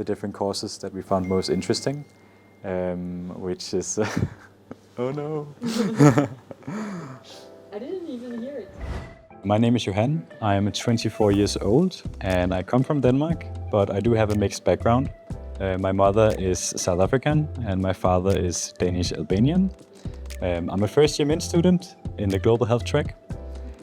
the different courses that we found most interesting, which is... oh no! I didn't even hear it. My name is Johan. I am 24 years old and I come from Denmark, but I do have a mixed background. My mother is South African and my father is Danish-Albanian. I'm a first-year Mint student in the Global Health track.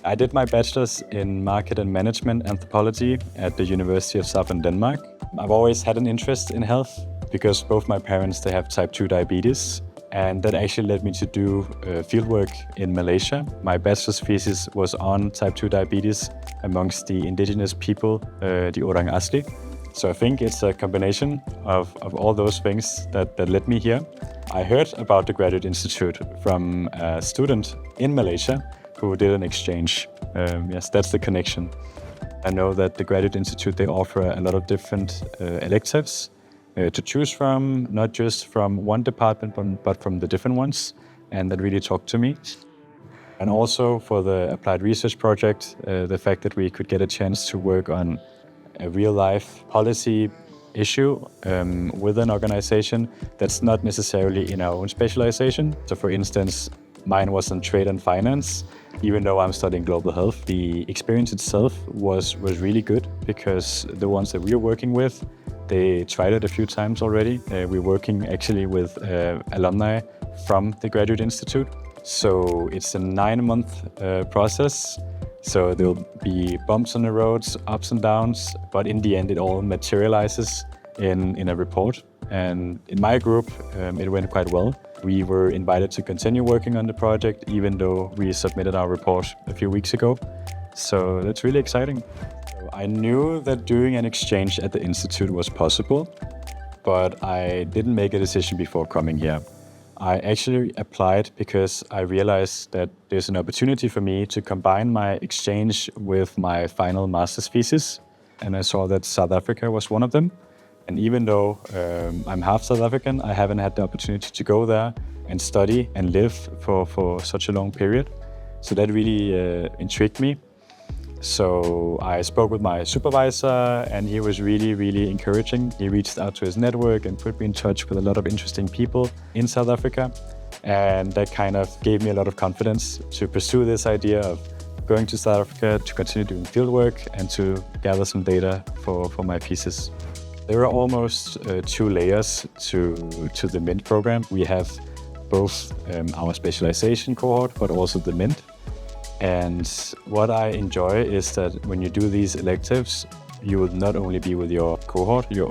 I did my bachelor's in Market and Management Anthropology at the University of Southern Denmark. I've always had an interest in health because both my parents, they have type 2 diabetes. And that actually led me to do fieldwork in Malaysia. My bachelor's thesis was on type 2 diabetes amongst the indigenous people, the Orang Asli. So I think it's a combination of all those things that led me here. I heard about the Graduate Institute from a student in Malaysia who did an exchange. Yes, that's the connection. I know that the Graduate Institute, they offer a lot of different electives to choose from, not just from one department, but from the different ones, and that really talked to me. And also for the applied research project, the fact that we could get a chance to work on a real-life policy issue with an organization that's not necessarily in our own specialization. So for instance, mine was in trade and finance. Even though I'm studying global health, the experience itself was really good because the ones that we're working with, they tried it a few times already. We're working actually with alumni from the Graduate Institute. So it's a 9-month process. So there'll be bumps on the roads, ups and downs, but in the end it all materializes in a report. And in my group, it went quite well. We were invited to continue working on the project, even though we submitted our report a few weeks ago. So that's really exciting. I knew that doing an exchange at the Institute was possible, but I didn't make a decision before coming here. I actually applied because I realized that there's an opportunity for me to combine my exchange with my final master's thesis, and I saw that South Africa was one of them. And even though I'm half South African, I haven't had the opportunity to go there and study and live for such a long period. So that really intrigued me. So I spoke with my supervisor and he was really encouraging. He reached out to his network and put me in touch with a lot of interesting people in South Africa. And that kind of gave me a lot of confidence to pursue this idea of going to South Africa to continue doing fieldwork and to gather some data for my thesis. There are almost 2 layers to the Mint program. We have both our specialization cohort, but also the Mint. And what I enjoy is that when you do these electives, you will not only be with your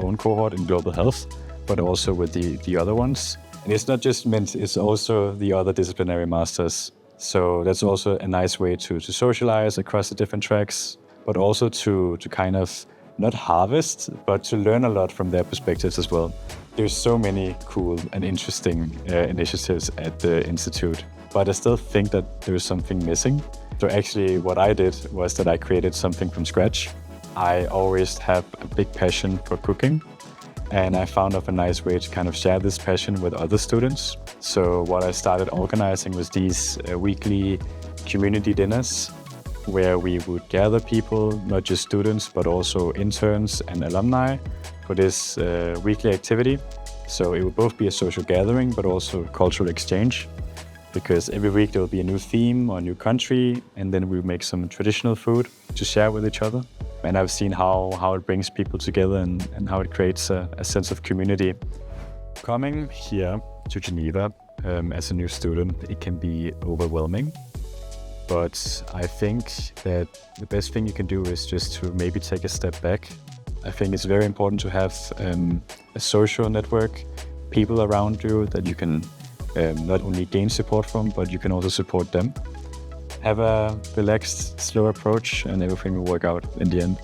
own cohort in global health, but also with the other ones. And it's not just Mint, it's also the other disciplinary masters. So that's also a nice way to socialize across the different tracks, but also to kind of not harvest, but to learn a lot from their perspectives as well. There's so many cool and interesting initiatives at the Institute, but I still think that there's something missing. So actually what I did was that I created something from scratch. I always have a big passion for cooking, and I found a nice way to kind of share this passion with other students. So what I started organizing was these weekly community dinners where we would gather people, not just students, but also interns and alumni for this weekly activity. So it would both be a social gathering, but also a cultural exchange, because every week there will be a new theme or a new country, and then we make some traditional food to share with each other. And I've seen how it brings people together and how it creates a sense of community. Coming here to Geneva as a new student, it can be overwhelming. But I think that the best thing you can do is just to maybe take a step back. I think it's very important to have a social network, people around you that you can not only gain support from, but you can also support them. Have a relaxed, slow approach and everything will work out in the end.